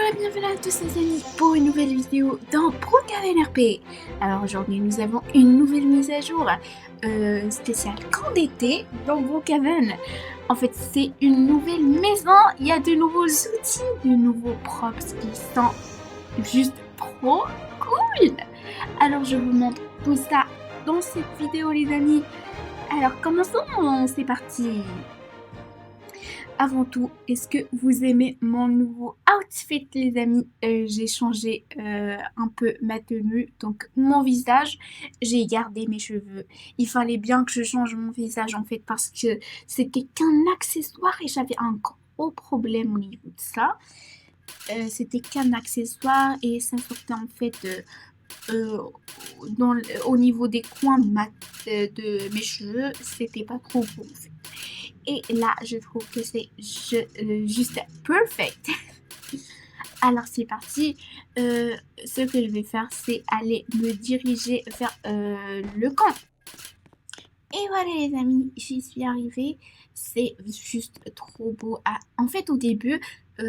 Voilà, bienvenue à tous les amis pour une nouvelle vidéo dans Brookhaven RP. Alors aujourd'hui nous avons une nouvelle mise à jour spéciale camp d'été dans Brookhaven. En fait c'est une nouvelle maison, il y a de nouveaux outils, de nouveaux props qui sont juste trop cool. Alors je vous montre tout ça dans cette vidéo les amis. Alors commençons, c'est parti. Avant tout, est-ce que vous aimez mon nouveau outfit, les amis? J'ai changé un peu ma tenue, donc mon visage, j'ai gardé mes cheveux. Il fallait bien que je change mon visage en fait parce que c'était qu'un accessoire et j'avais un gros problème au niveau de ça. C'était qu'un accessoire et ça sortait en fait euh, au niveau des coins de mes cheveux, c'était pas trop beau en fait. Et là, je trouve que c'est juste perfect. Alors, c'est parti. Ce que je vais faire, c'est aller me diriger vers le camp. Et voilà, les amis, j'y suis arrivée. C'est juste trop beau. En fait, au début,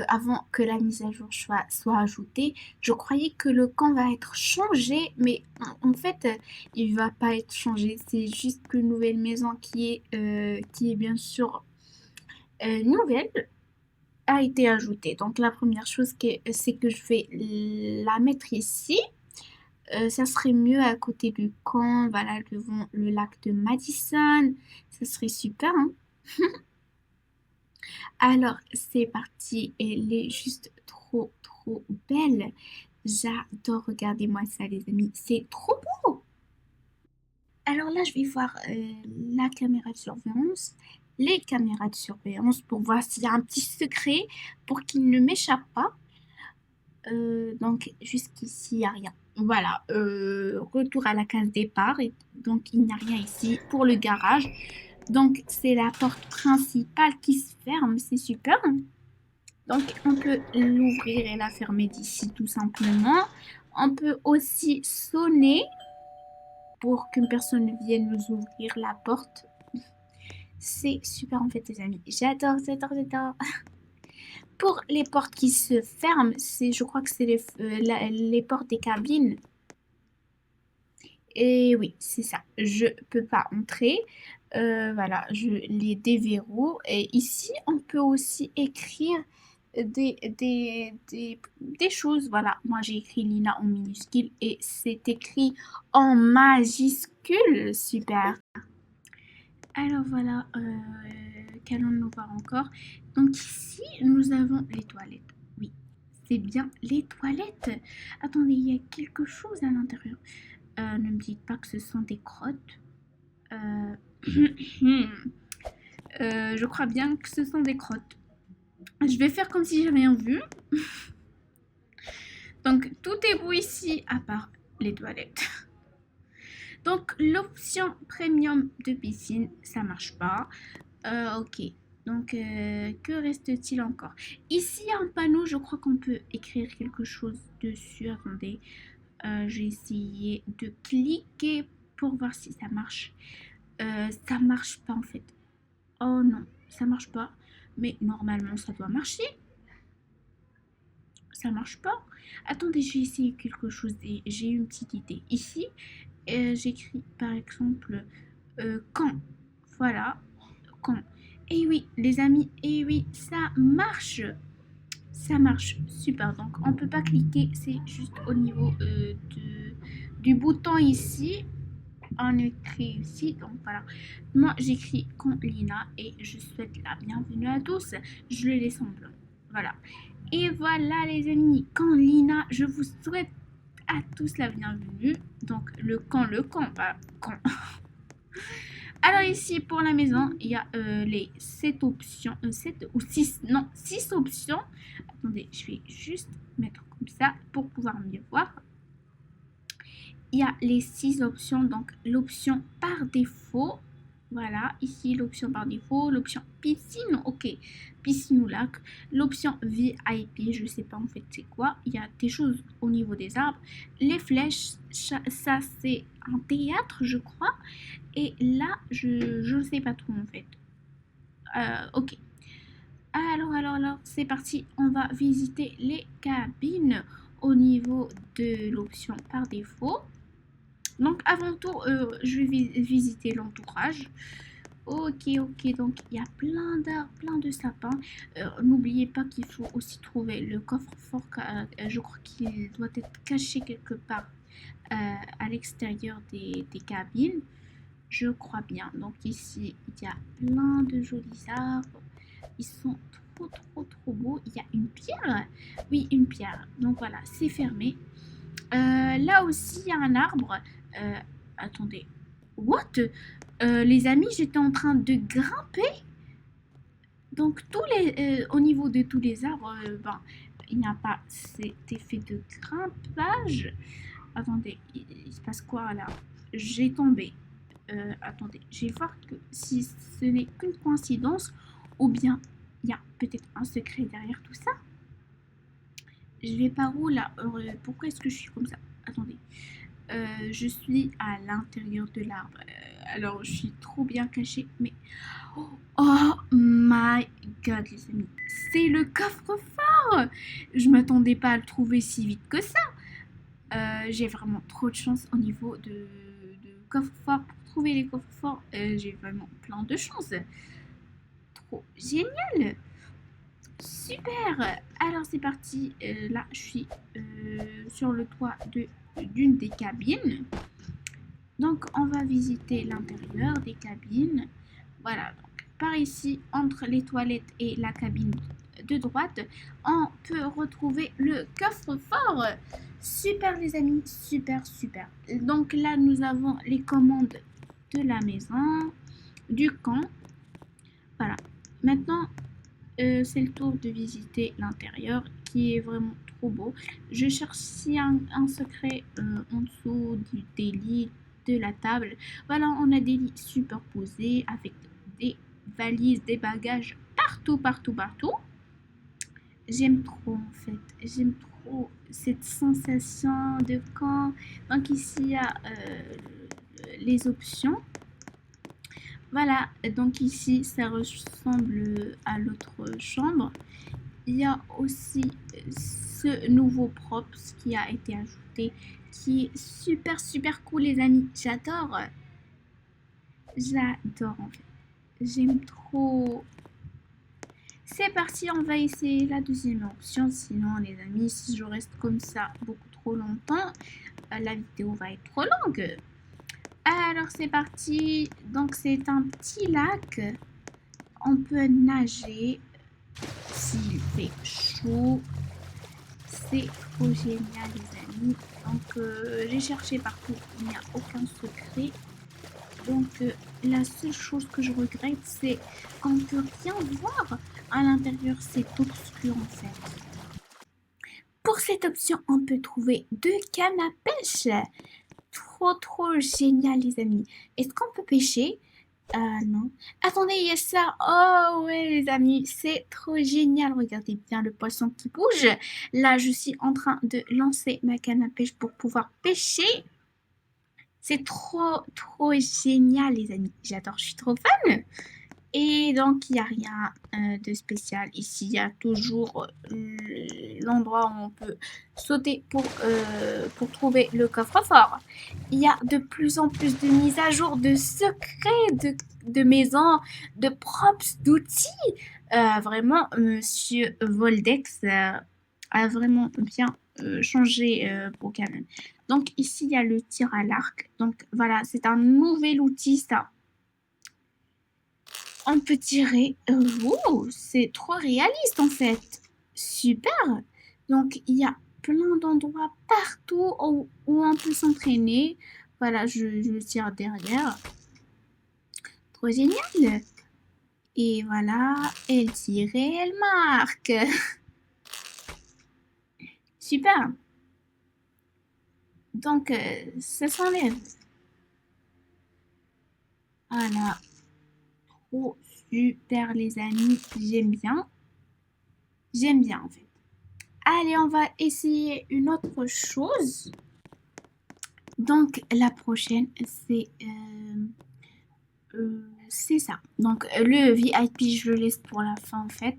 avant que la mise à jour soit ajoutée, je croyais que le camp va être changé, mais en fait, il va pas être changé. C'est juste une nouvelle maison qui est bien sûr nouvelle a été ajoutée. Donc la première chose c'est que je vais la mettre ici. Ça serait mieux à côté du camp, voilà, devant le lac de Madison. Ça serait super, hein. Alors c'est parti. Elle est juste trop trop belle. J'adore. Regardez-moi ça les amis. C'est trop beau. Alors là, je vais voir la caméra de surveillance, les caméras de surveillance pour voir s'il y a un petit secret pour qu'il ne m'échappe pas. Donc jusqu'ici, il n'y a rien. Voilà, retour à la case départ. Et donc il n'y a rien ici pour le garage. Donc c'est la porte principale qui se ferme, c'est super. Donc on peut l'ouvrir et la fermer d'ici tout simplement. On peut aussi sonner pour qu'une personne vienne nous ouvrir la porte. C'est super en fait les amis. J'adore, j'adore, j'adore. Pour les portes qui se ferment, je crois que c'est les portes des cabines. Et oui, c'est ça. Je peux pas entrer. Voilà, je les déverrouille. Et ici, on peut aussi écrire des choses. Voilà, moi j'ai écrit Lina en minuscule et c'est écrit en majuscule. Super. Alors voilà, qu'allons-nous voir encore? Donc ici, nous avons les toilettes. Oui, c'est bien les toilettes. Attendez, il y a quelque chose à l'intérieur. Ne me dites pas que ce sont des crottes. Euh, je crois bien que ce sont des crottes. Je vais faire comme si j'ai rien vu. Donc tout est beau ici, à part les toilettes. Donc l'option premium de piscine, ça marche pas. Ok. Donc, que reste-t-il encore? Ici, il y a un panneau, je crois qu'on peut écrire quelque chose dessus. Attendez, j'ai essayé de cliquer pour voir si ça marche. Ça marche pas en fait. Oh non, ça marche pas. Mais normalement, ça doit marcher. Ça marche pas. Attendez, j'ai essayé quelque chose et j'ai eu une petite idée. Ici, j'écris par exemple quand. Voilà, quand. Et oui, les amis, et oui, ça marche. Ça marche super. Donc, on peut pas cliquer, c'est juste au niveau du bouton ici. On écrit ici. Donc, voilà. Moi, j'écris quand Lina et je souhaite la bienvenue à tous. Je le laisse en blanc. Voilà. Et voilà, les amis, quand Lina, je vous souhaite à tous la bienvenue. Donc, le camp, pas quand. Alors ici pour la maison, il y a les 7 options, 7 ou 6, non, 6 options. Attendez, je vais juste mettre comme ça pour pouvoir mieux voir. Il y a les 6 options, donc l'option par défaut. Voilà, ici l'option par défaut, l'option piscine, ok, piscine ou lac, l'option VIP, je sais pas en fait c'est quoi, il y a des choses au niveau des arbres, les flèches, ça c'est un théâtre je crois, et là je ne sais pas trop en fait. Ok, Alors, c'est parti. On va visiter les cabines au niveau de l'option par défaut. Donc, avant tout, je vais visiter l'entourage. Ok, donc il y a plein d'arbres, plein de sapins. N'oubliez pas qu'il faut aussi trouver le coffre-fort. Je crois qu'il doit être caché quelque part à l'extérieur des cabines. Je crois bien. Donc ici, il y a plein de jolis arbres. Ils sont trop beaux. Il y a une pierre. Oui, une pierre. Donc voilà, c'est fermé. Là aussi, il y a un arbre. Attendez. What? Les amis, j'étais en train de grimper. Donc au niveau de tous les arbres, il n'y a pas cet effet de grimpage. Attendez, il se passe quoi là? J'ai tombé. Attendez, je vais voir que si ce n'est qu'une coïncidence ou bien il y a peut-être un secret derrière tout ça. Je vais par où là? Pourquoi est-ce que je suis comme ça? Attendez. Je suis à l'intérieur de l'arbre. Alors, je suis trop bien cachée, mais... Oh my god, les amis. C'est le coffre-fort! Je m'attendais pas à le trouver si vite que ça. J'ai vraiment trop de chance au niveau de coffre-fort. Pour trouver les coffres-forts, j'ai vraiment plein de chance. Trop génial! Super! Alors c'est parti. Là, je suis sur le toit d'une des cabines. Donc, on va visiter l'intérieur des cabines. Voilà, donc par ici, entre les toilettes et la cabine de droite, on peut retrouver le coffre-fort. Super les amis, super. Donc là, nous avons les commandes de la maison, du camp. Voilà. Maintenant, c'est le tour de visiter l'intérieur qui est vraiment trop beau. Je cherche s'il y a un secret en dessous des lits, de la table. Voilà, on a des lits superposés avec des valises, des bagages partout. J'aime trop en fait, j'aime trop cette sensation de camp. Donc ici il y a les options. Voilà, donc ici ça ressemble à l'autre chambre. Il y a aussi ce nouveau props qui a été ajouté, qui est super cool les amis. J'adore en fait. J'aime trop. C'est parti, on va essayer la deuxième option. Sinon les amis, si je reste comme ça beaucoup trop longtemps, la vidéo va être trop longue. Alors c'est parti. Donc c'est un petit lac. On peut nager s'il fait chaud. C'est trop génial les amis. Donc j'ai cherché partout, il n'y a aucun secret. Donc la seule chose que je regrette, c'est qu'on ne peut rien voir à l'intérieur, c'est obscur en fait. Pour cette option, on peut trouver 2 cannes à pêche. Trop génial les amis. Est-ce qu'on peut pêcher? Non. Attendez, il y a ça. Oh ouais les amis, c'est trop génial. Regardez bien le poisson qui bouge. Là, je suis en train de lancer ma canne à pêche pour pouvoir pêcher. C'est trop génial les amis. J'adore, je suis trop fan. Et donc, il n'y a rien de spécial. Ici, il y a toujours l'endroit où on peut sauter pour trouver le coffre-fort. Il y a de plus en plus de mises à jour, de secrets, de maisons, de props, d'outils. Vraiment, Monsieur Voldex a vraiment bien changé Pokémon. Donc, ici, il y a le tir à l'arc. Donc, voilà, c'est un nouvel outil, ça. On peut tirer. Oh, c'est trop réaliste en fait. Super. Donc il y a plein d'endroits partout où on peut s'entraîner. Voilà, je tire derrière. Trop génial. Et voilà, elle tire et elle marque. Super. Donc ça s'enlève. Voilà. Oh, super les amis, j'aime bien. J'aime bien en fait. Allez, on va essayer une autre chose. Donc, la prochaine, c'est c'est ça. Donc, le VIP, je le laisse pour la fin, en fait.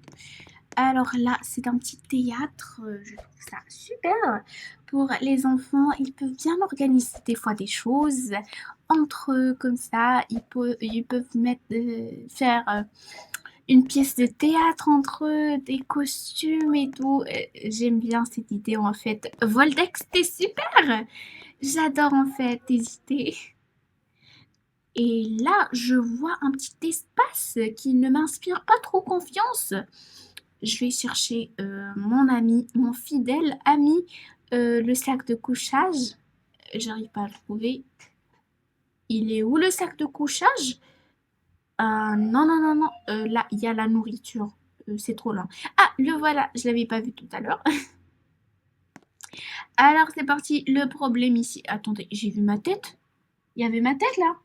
Alors là, c'est un petit théâtre. Je trouve ça super. Pour les enfants, ils peuvent bien organiser des fois des choses entre eux, comme ça. Ils peuvent faire une pièce de théâtre entre eux, des costumes et tout. J'aime bien cette idée, en fait. Voldex, t'es super! J'adore, en fait, tes idées. Et là, je vois un petit espace qui ne m'inspire pas trop confiance. Je vais chercher mon ami, mon fidèle ami, le sac de couchage. J'arrive pas à le trouver. Il est où le sac de couchage? Non, non, non, non. Là, il y a la nourriture. C'est trop lent. Ah, le voilà. Je l'avais pas vu tout à l'heure. Alors, c'est parti. Le problème ici. Attendez, j'ai vu ma tête. Il y avait ma tête là.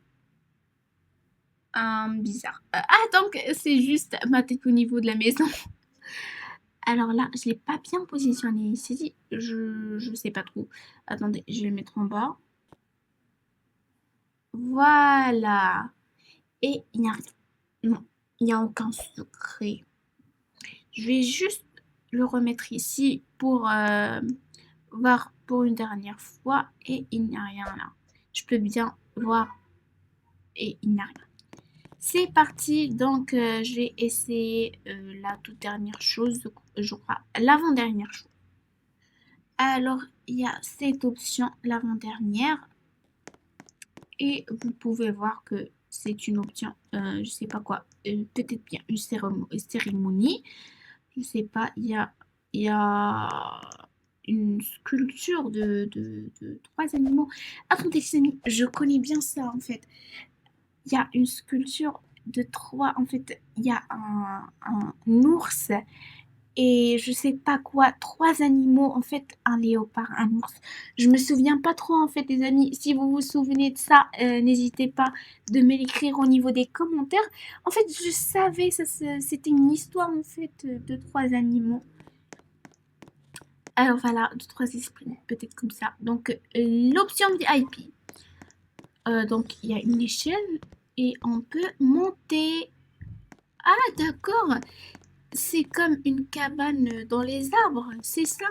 Bizarre. Donc, c'est juste ma tête au niveau de la maison. Alors là, je l'ai pas bien positionné ici. Je sais pas trop. Attendez, je vais le mettre en bas. Voilà. Et il n'y a rien. Non, il n'y a aucun secret. Je vais juste le remettre ici pour voir pour une dernière fois. Et il n'y a rien là. Je peux bien voir et il n'y a rien. C'est parti. Donc, je vais essayer la toute dernière chose, je crois, l'avant-dernière chose. Alors, il y a cette option, l'avant-dernière, et vous pouvez voir que c'est une option, je sais pas quoi, peut-être bien une cérémonie, je sais pas, il y a une sculpture de trois animaux. Attendez, les amis, je connais bien ça en fait. Il y a une sculpture de trois, en fait, il y a un ours et je sais pas quoi, trois animaux, en fait, un léopard, un ours. Je me souviens pas trop, en fait, les amis. Si vous vous souvenez de ça, n'hésitez pas de me l'écrire au niveau des commentaires. En fait, je savais, c'était une histoire, en fait, de trois animaux. Alors voilà, de trois esprits, peut-être comme ça. Donc, l'option VIP. Donc, il y a une échelle et on peut monter. Ah, d'accord. C'est comme une cabane dans les arbres, c'est ça?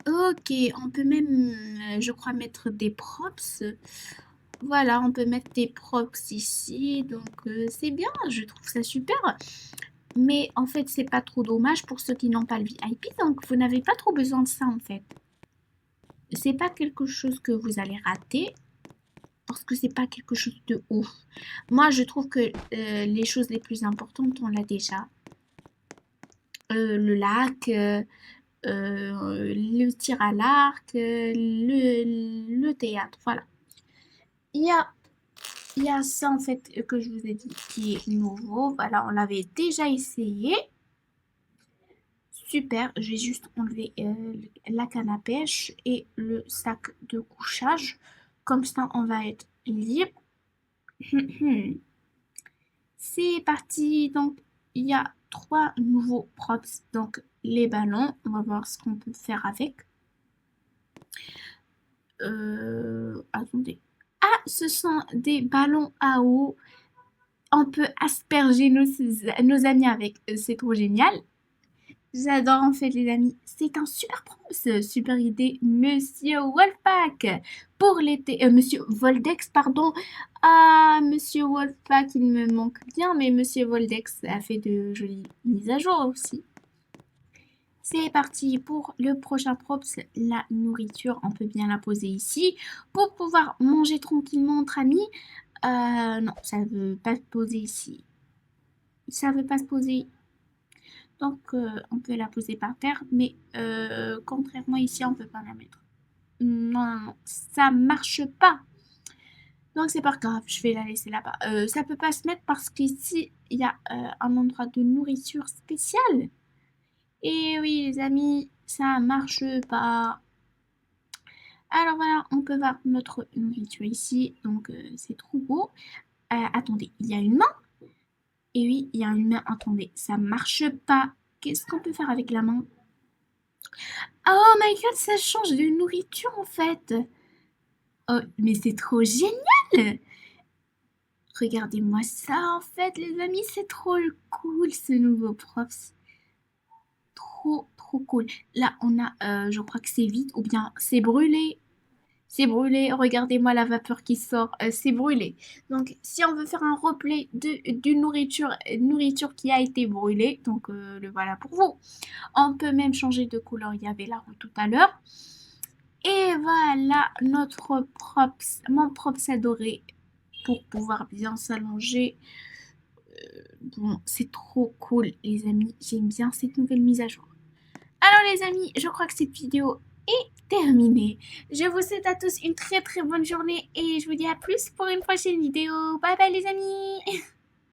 Ok, on peut même, je crois, mettre des props. Voilà, on peut mettre des props ici, donc c'est bien, je trouve ça super. Mais en fait, c'est pas trop dommage pour ceux qui n'ont pas le VIP, donc vous n'avez pas trop besoin de ça en fait. C'est pas quelque chose que vous allez rater parce que c'est pas quelque chose de ouf. Moi, je trouve que les choses les plus importantes, on l'a déjà. Le lac, le tir à l'arc, le théâtre, voilà. Il y a, il y a ça en fait que je vous ai dit qui est nouveau. Voilà, on l'avait déjà essayé. Super, je vais juste enlever la canne à pêche et le sac de couchage. Comme ça, on va être libre. C'est parti. Donc, il y a trois nouveaux props. Donc, les ballons. On va voir ce qu'on peut faire avec. Attendez. Ah, ce sont des ballons à eau. On peut asperger nos amis avec. C'est trop génial. J'adore en fait les amis. C'est un super props, super idée, Monsieur Wolfpack. Pour l'été, Monsieur Voldex, pardon. Ah, Monsieur Wolfpack, il me manque bien, mais Monsieur Voldex a fait de jolies mises à jour aussi. C'est parti pour le prochain props, la nourriture. On peut bien la poser ici pour pouvoir manger tranquillement entre amis. Non, ça ne veut pas se poser ici. Ça ne veut pas se poser. Donc, on peut la poser par terre, mais contrairement ici, on ne peut pas la mettre. Non, non, non, ça marche pas. Donc, c'est pas grave, je vais la laisser là-bas. Ça peut pas se mettre parce qu'ici, il y a un endroit de nourriture spécial. Et oui, les amis, ça marche pas. Alors voilà, on peut voir notre nourriture ici. Donc, c'est trop beau. Attendez, il y a une main? Et oui, il y a une main. Attendez, ça marche pas. Qu'est-ce qu'on peut faire avec la main? Oh my god, ça change de nourriture en fait. Oh, mais c'est trop génial! Regardez-moi ça, en fait, les amis, c'est trop cool, ce nouveau props. Trop cool. Là, on a, je crois que c'est vide, ou bien c'est brûlé. C'est brûlé, regardez-moi la vapeur qui sort, c'est brûlé. Donc, si on veut faire un replay d'une nourriture qui a été brûlée, donc le voilà pour vous. On peut même changer de couleur, il y avait la roue tout à l'heure. Et voilà notre props, mon props adoré pour pouvoir bien s'allonger. Bon, c'est trop cool, les amis. J'aime bien cette nouvelle mise à jour. Alors, les amis, je crois que cette vidéo est terminée. Je vous souhaite à tous une très bonne journée et je vous dis à plus pour une prochaine vidéo. Bye bye, les amis!